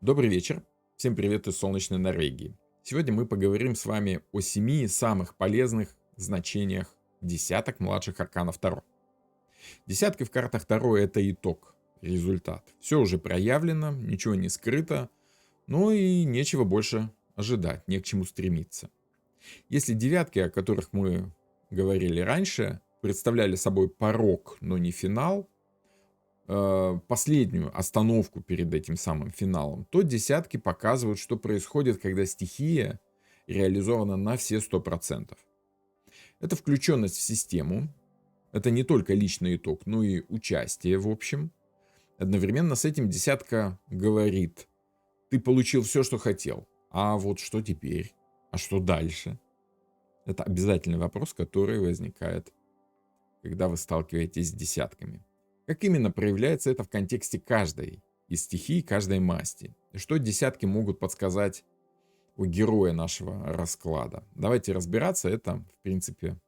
Добрый вечер. Всем привет из солнечной Норвегии. Сегодня мы поговорим с вами о 7 самых полезных значениях десяток младших арканов Таро. Десятки в картах Таро — это итог, результат. Все уже проявлено, ничего не скрыто, ну и нечего больше ожидать, не к чему стремиться. Если девятки, о которых мы говорили раньше, представляли собой порог, но не финал, последнюю остановку перед этим самым финалом, то десятки показывают, что происходит, когда стихия реализована на все 100%. Это включенность в систему, это не только личный итог, но и участие в общем. Одновременно с этим десятка говорит: ты получил все, что хотел, а вот что теперь? А что дальше? Это обязательный вопрос, который возникает, когда вы сталкиваетесь с десятками. Как именно проявляется это в контексте каждой из стихий, каждой масти? И что десятки могут подсказать у героя нашего расклада? Давайте разбираться, это, в принципе,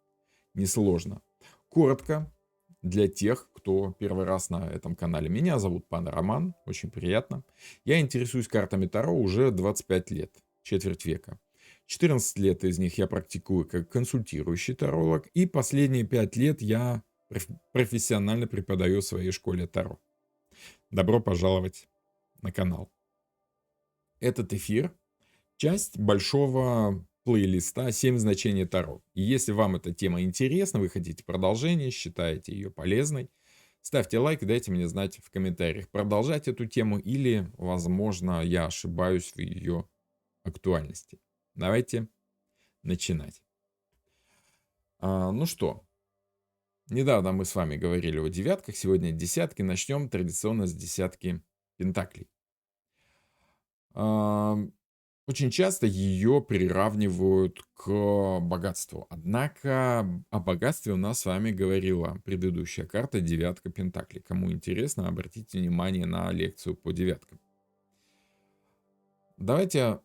несложно. Коротко, для тех, кто первый раз на этом канале. Меня зовут Пан Роман, очень приятно. Я интересуюсь картами Таро уже 25 лет, четверть века. 14 лет из них я практикую как консультирующий таролог, и последние 5 лет я профессионально преподаю в своей школе Таро. Добро пожаловать на канал. Этот эфир — часть большого плейлиста «7 значений Таро». И если вам эта тема интересна, вы хотите продолжение, считаете ее полезной, ставьте лайк и дайте мне знать в комментариях, продолжать эту тему или, возможно, я ошибаюсь в ее актуальности. Давайте начинать. Ну что, недавно мы с вами говорили о девятках, сегодня десятки. Начнем традиционно с десятки пентаклей. А, Очень часто ее приравнивают к богатству. Однако о богатстве у нас с вами говорила предыдущая карта девятка пентаклей. Кому интересно, обратите внимание на лекцию по девяткам. Давайте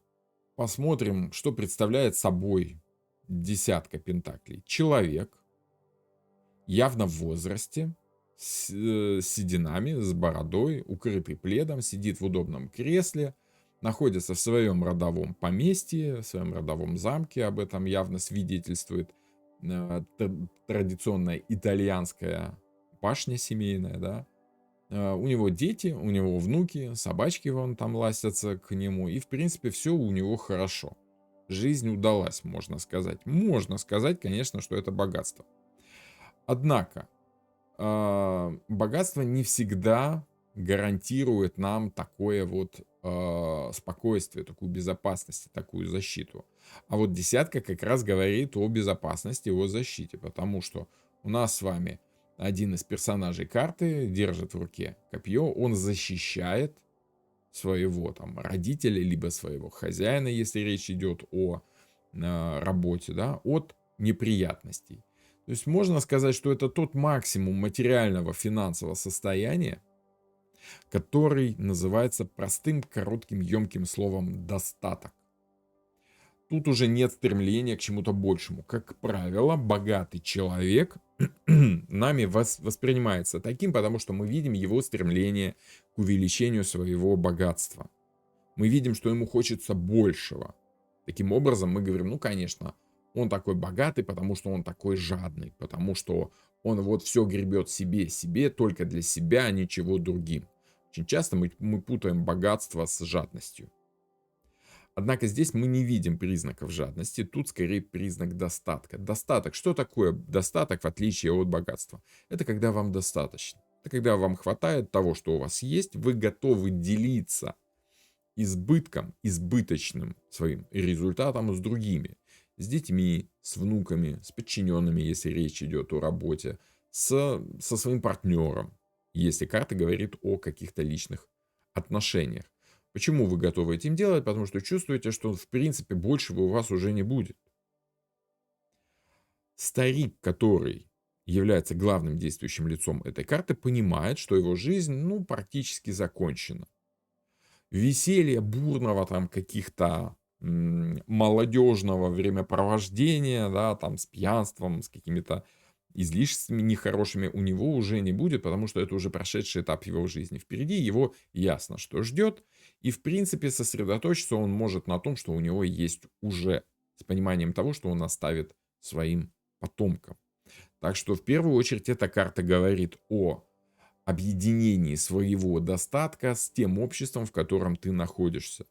посмотрим, что представляет собой десятка пентаклей. Человек, явно в возрасте, с сединами, с бородой, укрытый пледом, сидит в удобном кресле, находится в своем родовом поместье, в своем родовом замке. Об этом явно свидетельствует традиционная итальянская башня семейная, да. У него дети, у него внуки, собачки вон там ластятся к нему, и в принципе все у него хорошо. Жизнь удалась, можно сказать. Можно сказать, конечно, что это богатство. Однако, богатство не всегда гарантирует нам такое вот спокойствие, такую безопасность, такую защиту. А вот десятка как раз говорит о безопасности, о защите, потому что у нас с вами один из персонажей карты держит в руке копье, он защищает своего там родителя, либо своего хозяина, если речь идет о работе, да, от неприятностей. То есть можно сказать, что это тот максимум материального финансового состояния, который называется простым, коротким, емким словом «достаток». Тут уже нет стремления к чему-то большему. Как правило, богатый человек нами воспринимается таким, потому что мы видим его стремление к увеличению своего богатства. Мы видим, что ему хочется большего. Таким образом, мы говорим, ну, конечно, он такой богатый, потому что он такой жадный, потому что он вот все гребет себе, только для себя, а ничего другим. Очень часто мы путаем богатство с жадностью. Однако здесь мы не видим признаков жадности, тут скорее признак достатка. Достаток. Что такое достаток в отличие от богатства? Это когда вам достаточно. Это когда вам хватает того, что у вас есть, вы готовы делиться избытком, избыточным своим результатом с другими. С детьми, с внуками, с подчиненными, если речь идет о работе, со своим партнером, если карта говорит о каких-то личных отношениях. Почему вы готовы этим делать? Потому что чувствуете, что в принципе большего у вас уже не будет. Старик, который является главным действующим лицом этой карты, понимает, что его жизнь, ну, практически закончена. Веселья бурного там каких-то молодежного времяпровождения, да, там с пьянством, с какими-то излишествами нехорошими у него уже не будет, потому что это уже прошедший этап его жизни. Впереди его ясно, что ждет, И, в принципе, сосредоточиться он может на том, что у него есть уже, с пониманием того, что он оставит своим потомкам. Так что в первую очередь эта карта говорит о объединении своего достатка с тем обществом, в котором ты находишься.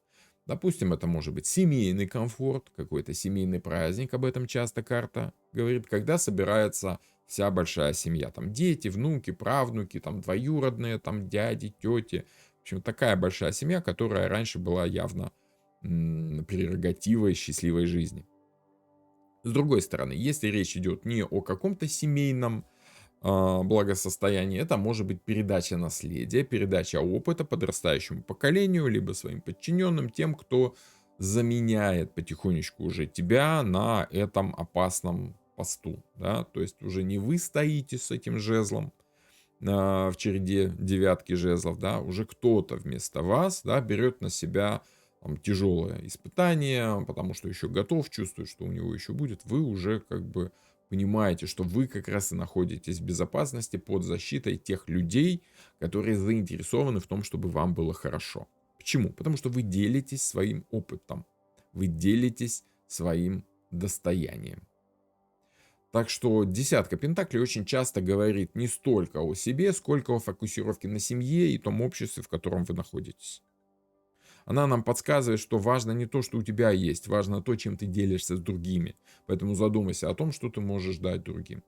Допустим, это может быть семейный комфорт, какой-то семейный праздник, об этом часто карта говорит, когда собирается вся большая семья. Там дети, внуки, правнуки, там двоюродные, там дяди, тети. В общем, такая большая семья, которая раньше была явно прерогативой счастливой жизни. С другой стороны, если речь идет не о каком-то семейном благосостоянии, это может быть передача наследия, передача опыта подрастающему поколению, либо своим подчиненным, тем, кто заменяет потихонечку уже тебя на этом опасном посту. Да? То есть уже не вы стоите с этим жезлом в череде девятки жезлов, да, уже кто-то вместо вас, да, берет на себя там, тяжелое испытание, потому что еще готов, чувствует, что у него еще будет, вы уже как бы понимаете, что вы как раз и находитесь в безопасности под защитой тех людей, которые заинтересованы в том, чтобы вам было хорошо. Почему? Потому что вы делитесь своим опытом, вы делитесь своим достоянием. Так что десятка пентаклей очень часто говорит не столько о себе, сколько о фокусировке на семье и том обществе, в котором вы находитесь. Она нам подсказывает, что важно не то, что у тебя есть, важно то, чем ты делишься с другими. Поэтому задумайся о том, что ты можешь дать другим.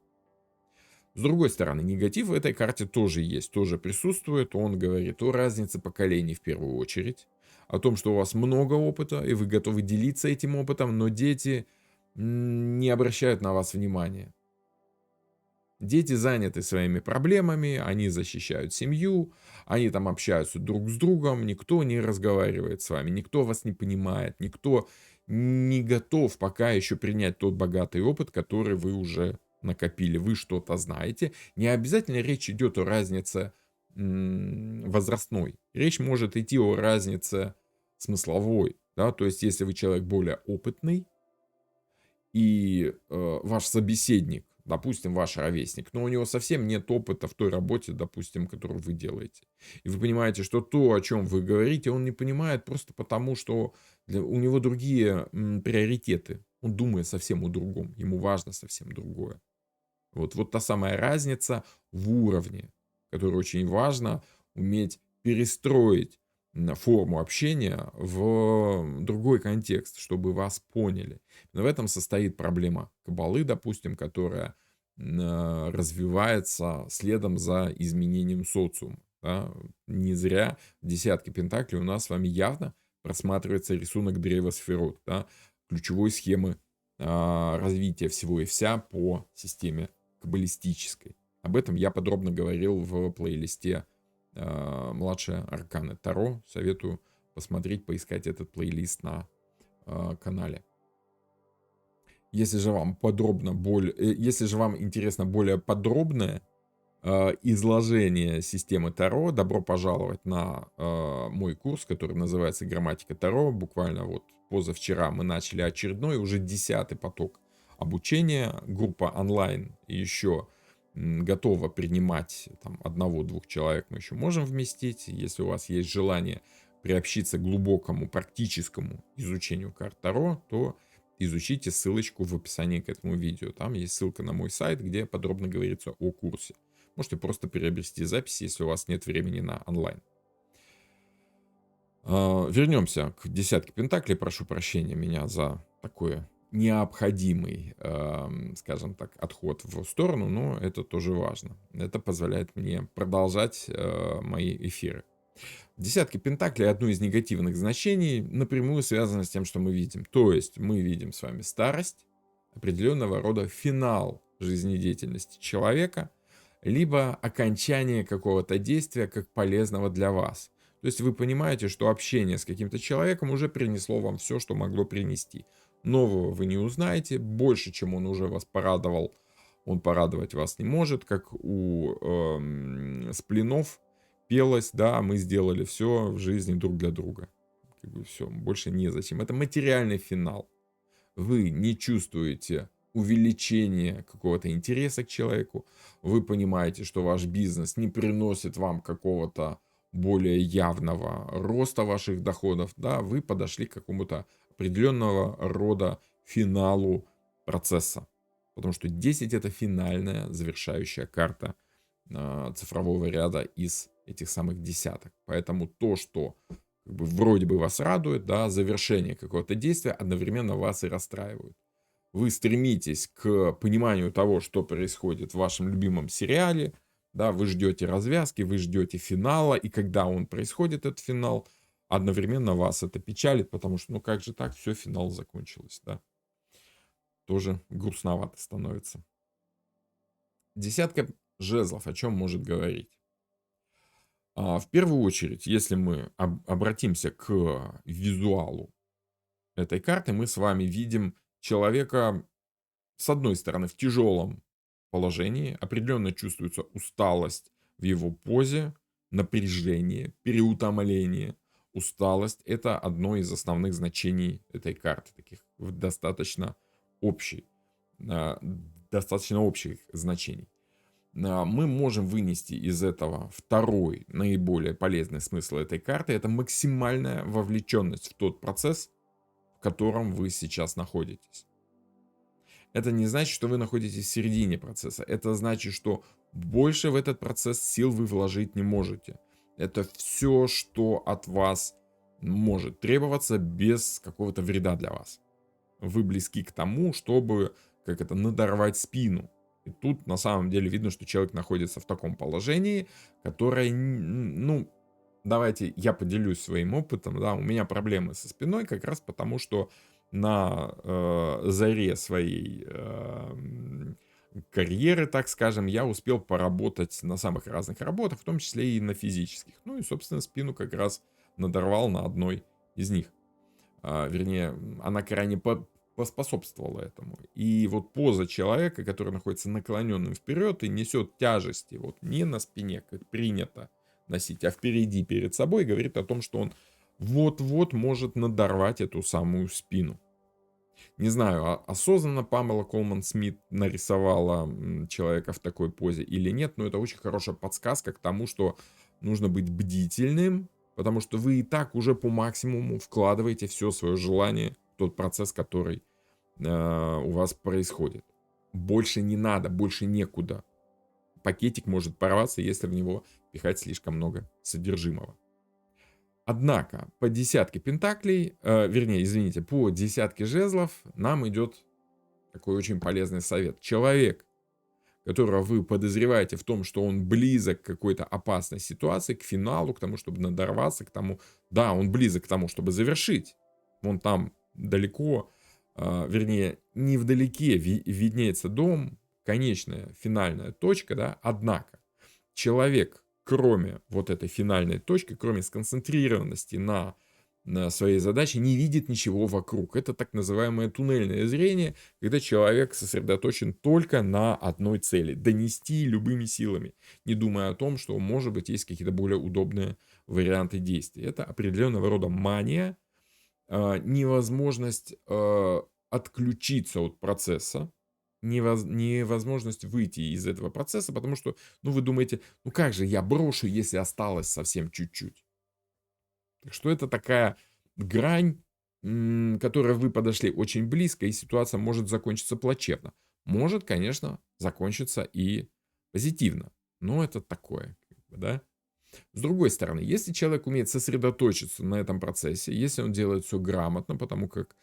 С другой стороны, негатив в этой карте тоже есть, тоже присутствует. Он говорит о разнице поколений в первую очередь, о том, что у вас много опыта, и вы готовы делиться этим опытом, но дети не обращают на вас внимания. Дети заняты своими проблемами, они защищают семью, они там общаются друг с другом, никто не разговаривает с вами, никто вас не понимает, никто не готов пока еще принять тот богатый опыт, который вы уже накопили. Вы что-то знаете. Не обязательно речь идет о разнице возрастной. Речь может идти о разнице смысловой. Да? То есть, если вы человек более опытный, и ваш собеседник, допустим, ваш ровесник, но у него совсем нет опыта в той работе, допустим, которую вы делаете. И вы понимаете, что то, о чем вы говорите, он не понимает просто потому, что у него другие приоритеты. Он думает совсем о другом, ему важно совсем другое. Вот та самая разница в уровне, которую очень важно уметь перестроить форму общения в другой контекст, чтобы вас поняли. Но в этом состоит проблема каббалы, допустим, которая развивается следом за изменением социума. Да? Не зря в десятке пентаклей у нас с вами явно просматривается рисунок древа сферот, да? Ключевой схемы развития всего и вся по системе каббалистической. Об этом я подробно говорил в плейлисте «Младшие арканы Таро». Советую посмотреть, поискать этот плейлист на канале. Если же вам интересно более подробное изложение системы Таро, добро пожаловать на мой курс, который называется «Грамматика Таро». Буквально вот позавчера мы начали очередной, уже 10-й поток обучения. Группа онлайн еще готова принимать там, 1-2 человек, мы еще можем вместить. Если у вас есть желание приобщиться к глубокому практическому изучению карт Таро, то изучите ссылочку в описании к этому видео. Там есть ссылка на мой сайт, где подробно говорится о курсе. Можете просто приобрести запись, если у вас нет времени на онлайн. Вернемся к десятке пентаклей. Прошу прощения меня за такое необходимый, скажем так, отход в сторону, но это тоже важно. Это позволяет мне продолжать мои эфиры. Десятки пентаклей, одно из негативных значений, напрямую связано с тем, что мы видим. То есть мы видим с вами старость, определенного рода финал жизнедеятельности человека, либо окончание какого-то действия как полезного для вас. То есть вы понимаете, что общение с каким-то человеком уже принесло вам все, что могло принести. Нового вы не узнаете, больше, чем он уже вас порадовал, он порадовать вас не может, как у Сплинов пелось, да, мы сделали все в жизни друг для друга. Как бы все, больше незачем. Это материальный финал. Вы не чувствуете увеличения какого-то интереса к человеку, вы понимаете, что ваш бизнес не приносит вам какого-то более явного роста ваших доходов, да, вы подошли к какому-то определенного рода финалу процесса. Потому что 10 это финальная завершающая карта цифрового ряда из этих самых десяток. Поэтому то, что как бы вроде бы вас радует, да, завершение какого-то действия, одновременно вас и расстраивает. Вы стремитесь к пониманию того, что происходит в вашем любимом сериале, да, вы ждете развязки, вы ждете финала, и когда он происходит, этот финал, одновременно вас это печалит, потому что, ну как же так, все, финал закончилось, да. Тоже грустновато становится. Десятка жезлов о чем может говорить? В первую очередь, если мы обратимся к визуалу этой карты, мы с вами видим человека, с одной стороны, в тяжелом положении, определенно чувствуется усталость в его позе, напряжение, переутомление. Усталость– это одно из основных значений этой карты, таких достаточно общих, достаточно общих значений. Мы можем вынести из этого второй, наиболее полезный смысл этой карты. Это максимальная вовлеченность в тот процесс, в котором вы сейчас находитесь. Это не значит, что вы находитесь в середине процесса. Это значит, что больше в этот процесс сил вы вложить не можете. Это все, что от вас может требоваться без какого-то вреда для вас. Вы близки к тому, чтобы надорвать спину. И тут на самом деле видно, что человек находится в таком положении, которое, ну, давайте я поделюсь своим опытом. Да, у меня проблемы со спиной как раз потому, что на заре своей карьеры, так скажем, я успел поработать на самых разных работах, в том числе и на физических. Ну и, собственно, спину как раз надорвал на одной из них. Вернее, она крайне поспособствовала этому. И вот поза человека, который находится наклоненным вперед и несет тяжести вот не на спине, как принято носить, а впереди перед собой, говорит о том, что он вот-вот может надорвать эту самую спину. Не знаю, осознанно Памела Колман Смит нарисовала человека в такой позе или нет, но это очень хорошая подсказка к тому, что нужно быть бдительным, потому что вы и так уже по максимуму вкладываете все свое желание в тот процесс, который у вас происходит. Больше не надо, больше некуда. Пакетик может порваться, если в него пихать слишком много содержимого. Однако по десятке пентаклей, по десятке жезлов нам идет такой очень полезный совет. Человек, которого вы подозреваете в том, что он близок к какой-то опасной ситуации, к финалу, к тому, чтобы надорваться, к тому, да, он близок к тому, чтобы завершить. Вон там далеко, невдалеке виднеется дом, конечная, финальная точка, да, однако человек, кроме вот этой финальной точки, кроме сконцентрированности на своей задаче, не видит ничего вокруг. Это так называемое туннельное зрение, когда человек сосредоточен только на одной цели – донести любыми силами, не думая о том, что, может быть, есть какие-то более удобные варианты действий. Это определенного рода мания, невозможность отключиться от процесса, невозможность выйти из этого процесса, потому что, ну, вы думаете, ну как же я брошу, если осталось совсем чуть-чуть. Так что это такая грань, к которой вы подошли очень близко, и ситуация может закончиться плачевно. Может, конечно, закончиться и позитивно, но это такое, да. С другой стороны, если человек умеет сосредоточиться на этом процессе, если он делает все грамотно, потому как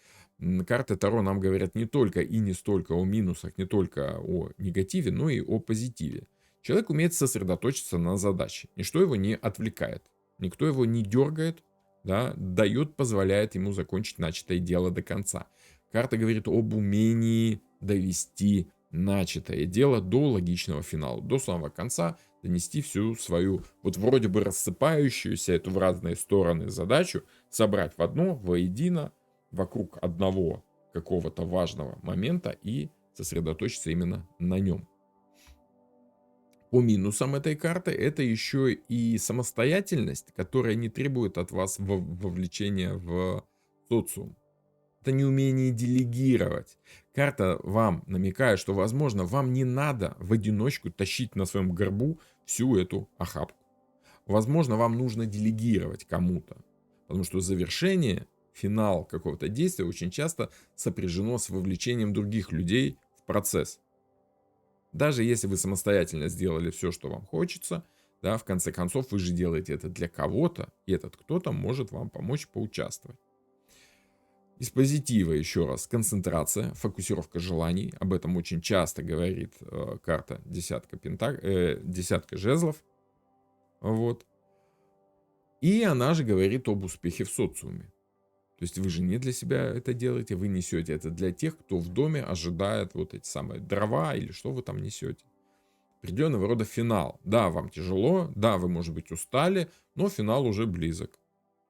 карты Таро нам говорят не только и не столько о минусах, не только о негативе, но и о позитиве. Человек умеет сосредоточиться на задаче. Ничто его не отвлекает. Никто его не дергает, да, дает, позволяет ему закончить начатое дело до конца. Карта говорит об умении довести начатое дело до логичного финала, до самого конца, донести всю свою, вот вроде бы рассыпающуюся эту в разные стороны задачу, собрать в одно, воедино, вокруг одного какого-то важного момента и сосредоточиться именно на нем. По минусам этой карты это еще и самостоятельность, которая не требует от вас вовлечения в социум. Это неумение делегировать. Карта вам намекает, что, возможно, вам не надо в одиночку тащить на своем горбу всю эту охапку. Возможно, вам нужно делегировать кому-то, потому что завершение, финал какого-то действия очень часто сопряжено с вовлечением других людей в процесс. Даже если вы самостоятельно сделали все, что вам хочется, да, в конце концов вы же делаете это для кого-то, и этот кто-то может вам помочь поучаствовать. Из позитива еще раз: концентрация, фокусировка желаний. Об этом очень часто говорит карта десятка жезлов. Вот. И она же говорит об успехе в социуме. То есть вы же не для себя это делаете, вы несете это для тех, кто в доме ожидает вот эти самые дрова или что вы там несете. Определенного рода финал. Да, вам тяжело, да, вы, может быть, устали, но финал уже близок.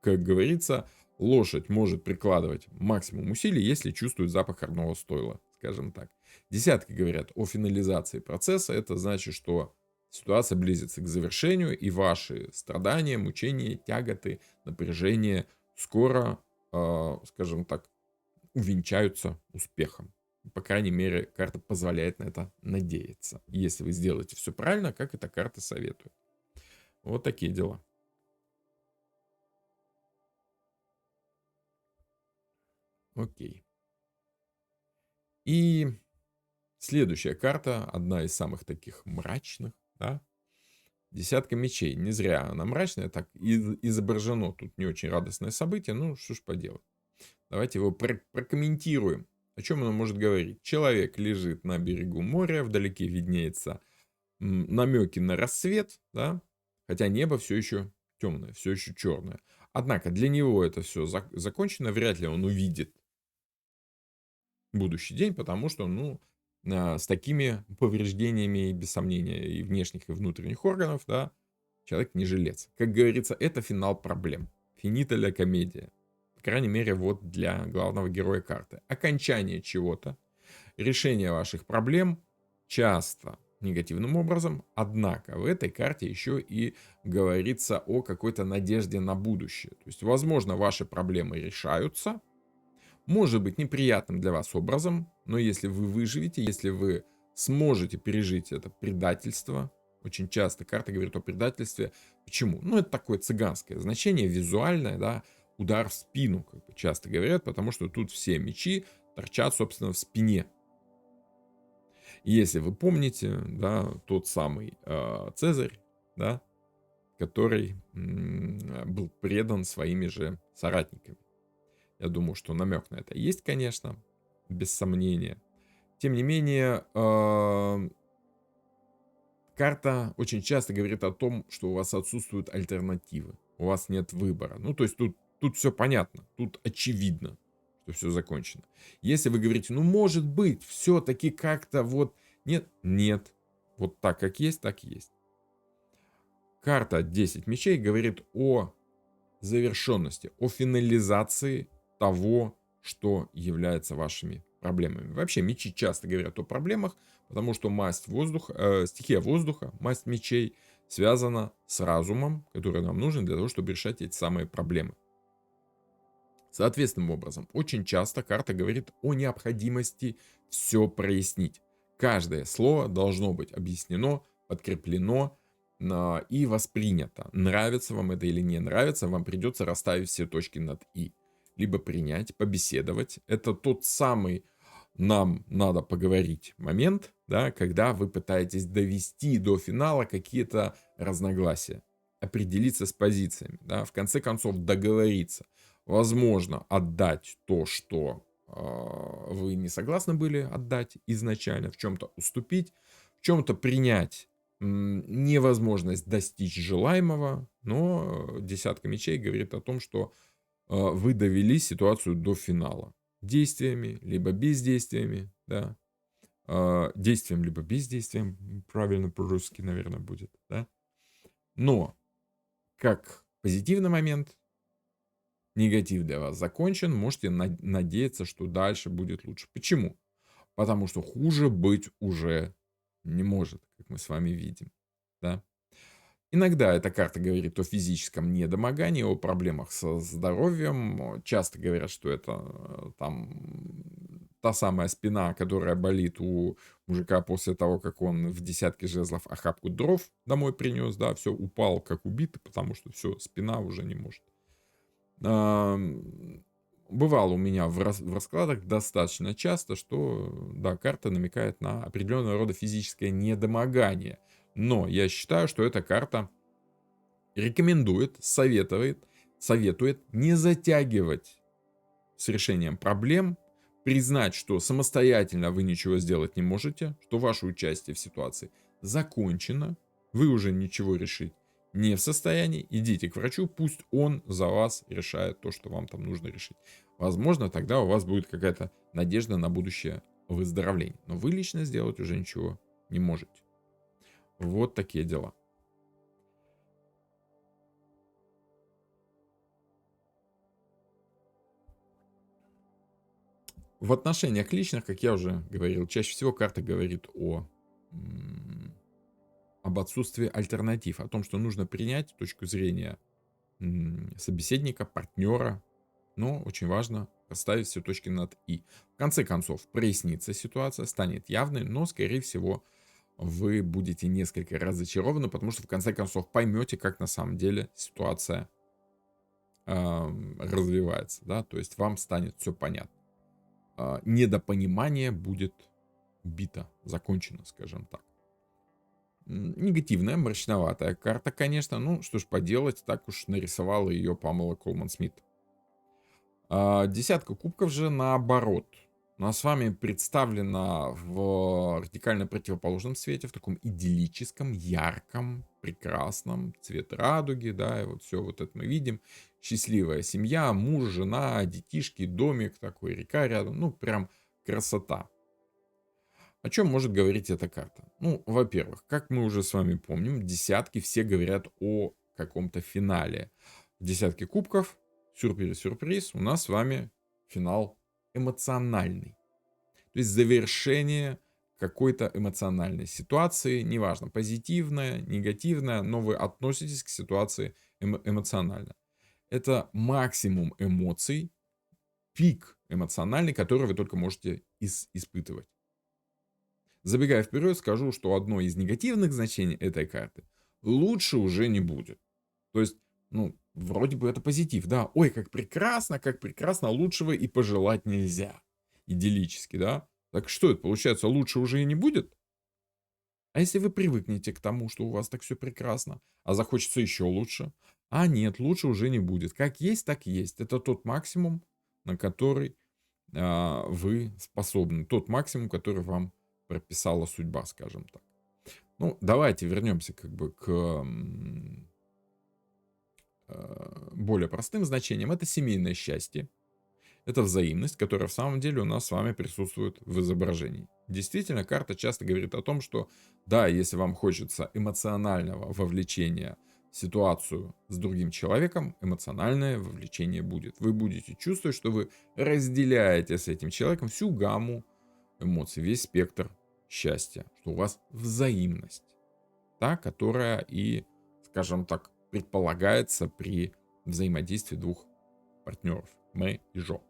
Как говорится, лошадь может прикладывать максимум усилий, если чувствует запах родного стойла, скажем так. Десятки говорят о финализации процесса. Это значит, что ситуация близится к завершению, и ваши страдания, мучения, тяготы, напряжение скоро, скажем так, увенчаются успехом. По крайней мере, карта позволяет на это надеяться. Если вы сделаете все правильно, как эта карта советует. Вот такие дела. Окей. И следующая карта, одна из самых таких мрачных, да, десятка мечей. Не зря она мрачная, так изображено тут не очень радостное событие, ну что ж поделать. Давайте его прокомментируем. О чем оно может говорить? Человек лежит на берегу моря, вдалеке виднеется намеки на рассвет, да, хотя небо все еще темное, все еще черное. Однако для него это все закончено, вряд ли он увидит будущий день, потому что, ну, с такими повреждениями, без сомнения, и внешних, и внутренних органов, да, человек не жилец. Как говорится, это финал проблем. Финита ля комедия. По крайней мере, вот для главного героя карты. Окончание чего-то, решение ваших проблем часто негативным образом, однако в этой карте еще и говорится о какой-то надежде на будущее. То есть, возможно, ваши проблемы решаются, может быть неприятным для вас образом, но если вы выживете, если вы сможете пережить это предательство, очень часто карта говорит о предательстве. Почему? Ну, это такое цыганское значение, визуальное, да, удар в спину, как бы часто говорят, потому что тут все мечи торчат, собственно, в спине. И если вы помните, да, тот самый Цезарь, да, который был предан своими же соратниками. Я думаю, что намек на это есть, конечно, без сомнения. Тем не менее, карта очень часто говорит о том, что у вас отсутствуют альтернативы, у вас нет выбора. Ну, то есть тут все понятно, тут очевидно, что все закончено. Если вы говорите, ну, может быть, все-таки как-то вот нет, нет, вот так как есть, так и есть. Карта 10 мечей говорит о завершенности, о финализации того, что является вашими проблемами. Вообще мечи часто говорят о проблемах, потому что стихия воздуха, масть мечей связана с разумом, который нам нужен для того, чтобы решать эти самые проблемы. Соответственным образом, очень часто карта говорит о необходимости все прояснить. Каждое слово должно быть объяснено, подкреплено и воспринято. Нравится вам это или не нравится, вам придется расставить все точки над «и». Либо принять, побеседовать. Это тот самый нам надо поговорить момент, да, когда вы пытаетесь довести до финала какие-то разногласия. Определиться с позициями, да, в конце концов договориться. Возможно, отдать то, что вы не согласны были отдать изначально, в чем-то уступить, в чем-то принять невозможность достичь желаемого, но десятка мечей говорит о том, что вы довели ситуацию до финала. Действиями, либо бездействиями, да. Действием, либо бездействием, правильно по-русски, наверное, будет, да. Но, как позитивный момент, негатив для вас закончен, можете надеяться, что дальше будет лучше. Почему? Потому что хуже быть уже не может, как мы с вами видим, да. Иногда эта карта говорит о физическом недомогании, о проблемах со здоровьем. Часто говорят, что это там та самая спина, которая болит у мужика после того, как он в десятке жезлов охапку дров домой принес, да, все, упал как убитый, потому что все, спина уже не может. Бывало у меня в раскладах достаточно часто, что, да, карта намекает на определенного рода физическое недомогание. Но я считаю, что эта карта рекомендует, советует не затягивать с решением проблем, признать, что самостоятельно вы ничего сделать не можете, что ваше участие в ситуации закончено, вы уже ничего решить не в состоянии, идите к врачу, пусть он за вас решает то, что вам там нужно решить. Возможно, тогда у вас будет какая-то надежда на будущее выздоровление. Но вы лично сделать уже ничего не можете. Вот такие дела. В отношениях личных, как я уже говорил, чаще всего карта говорит об отсутствии альтернатив, о том, что нужно принять точку зрения собеседника, партнера, но очень важно расставить все точки над «и». В конце концов, прояснится ситуация, станет явной, но, скорее всего, вы будете несколько разочарованы, потому что, в конце концов, поймете, как на самом деле ситуация развивается, да, то есть вам станет все понятно. Недопонимание будет убито, закончено, скажем так. Негативная, мрачноватая карта, конечно. Ну, что ж поделать, так уж нарисовала ее Памела Колман-Смит. Десятка кубков же наоборот. Она с вами представлена в радикально противоположном свете, в таком идиллическом, ярком, прекрасном, цвет радуги, да, и вот все вот это мы видим. Счастливая семья, муж, жена, детишки, домик такой, река рядом, ну, прям красота. О чем может говорить эта карта? Ну, во-первых, как мы уже с вами помним, десятки все говорят о каком-то финале. В десятке кубков, сюрприз-сюрприз, у нас с вами финал эмоциональный. То есть завершение какой-то эмоциональной ситуации, неважно, позитивная, негативная, но вы относитесь к ситуации эмоционально. Это максимум эмоций, пик эмоциональный, который вы только можете испытывать. Забегая вперед, скажу, что одно из негативных значений этой карты лучше уже не будет. То есть, ну, вроде бы это позитив, да. Ой, как прекрасно, лучшего и пожелать нельзя. Идиллически, да. Так что это, получается, лучше уже и не будет? А если вы привыкнете к тому, что у вас так все прекрасно, а захочется еще лучше? А нет, лучше уже не будет. Как есть, так есть. Это тот максимум, на который вы способны. Тот максимум, который вам прописала судьба, скажем так. Ну, давайте вернемся как бы к более простым значениям. Это семейное счастье. Это взаимность, которая в самом деле у нас с вами присутствует в изображении. Действительно, карта часто говорит о том, что да, если вам хочется эмоционального вовлечения в ситуацию с другим человеком, эмоциональное вовлечение будет. Вы будете чувствовать, что вы разделяете с этим человеком всю гамму эмоций, весь спектр счастья, что у вас взаимность, та, которая и, скажем так, предполагается при взаимодействии двух партнеров, Мэ и Жо.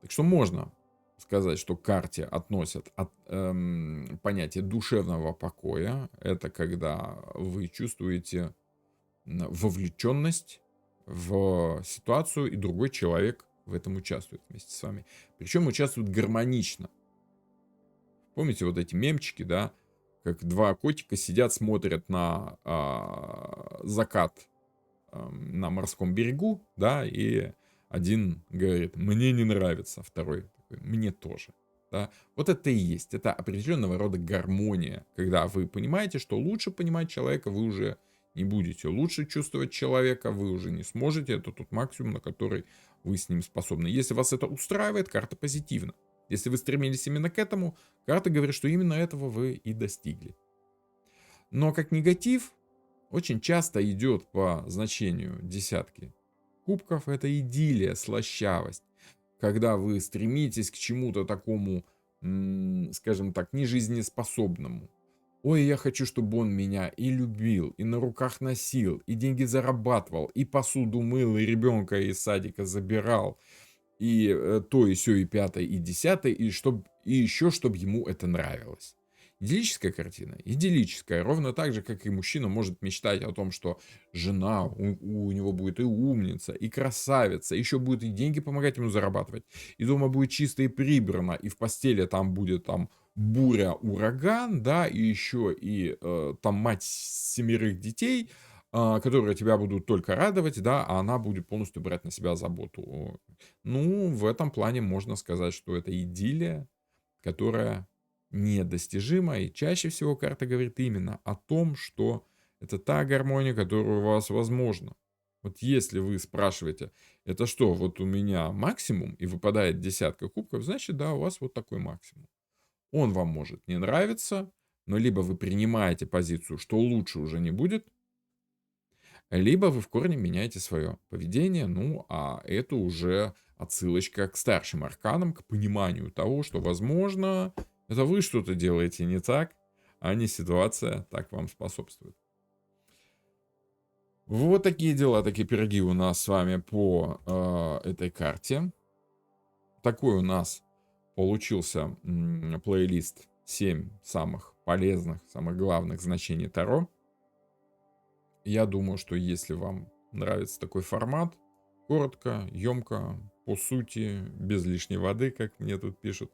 Так что можно сказать, что к карте относят понятие душевного покоя. Это когда вы чувствуете вовлеченность в ситуацию, и другой человек в этом участвует вместе с вами. Причем участвует гармонично. Помните вот эти мемчики, да? Как два котика сидят, смотрят на закат на морском берегу, да, и один говорит, мне не нравится, второй такой, мне тоже. Да? Вот это и есть, это определенного рода гармония, когда вы понимаете, что лучше понимать человека вы уже не будете, лучше чувствовать человека вы уже не сможете, это тот максимум, на который вы с ним способны. Если вас это устраивает, карта позитивна. Если вы стремились именно к этому, карта говорит, что именно этого вы и достигли. Но как негатив очень часто идет по значению десятки кубков, это идиллия, слащавость. Когда вы стремитесь к чему-то такому, скажем так, нежизнеспособному. Ой, я хочу, чтобы он меня и любил, и на руках носил, и деньги зарабатывал, и посуду мыл, и ребенка из садика забирал, и то, и сё, и пятое, и десятое, и еще, чтобы ему это нравилось. Идиллическая картина, идиллическая, ровно так же, как и мужчина может мечтать о том, что жена у него будет и умница, и красавица, еще будет и деньги помогать ему зарабатывать, и дома будет чисто и прибрано, и в постели там будет там буря, ураган, да, и еще и там мать семерых детей, которые тебя будут только радовать, да, а она будет полностью брать на себя заботу. Ну, в этом плане можно сказать, что это идиллия, которая недостижима, и чаще всего карта говорит именно о том, что это та гармония, которая у вас возможна. Вот если вы спрашиваете, это что, вот у меня максимум, и выпадает десятка кубков, значит, да, у вас вот такой максимум. Он вам может не нравиться, но либо вы принимаете позицию, что лучше уже не будет, либо вы в корне меняете свое поведение, ну, а это уже отсылочка к старшим арканам, к пониманию того, что, возможно, это вы что-то делаете не так, а не ситуация так вам способствует. Вот такие дела, такие пироги у нас с вами по этой карте. Такой у нас получился плейлист 7 самых полезных, самых главных значений Таро. Я думаю, что если вам нравится такой формат, коротко, емко, по сути, без лишней воды, как мне тут пишут,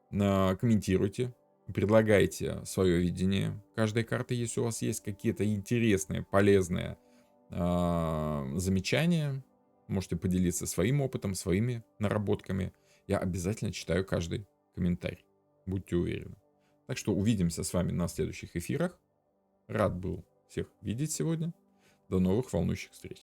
комментируйте, предлагайте свое видение каждой карты, если у вас есть какие-то интересные, полезные замечания, можете поделиться своим опытом, своими наработками. Я обязательно читаю каждый комментарий, будьте уверены. Так что увидимся с вами на следующих эфирах. Рад был всех видеть сегодня. До новых волнующих встреч.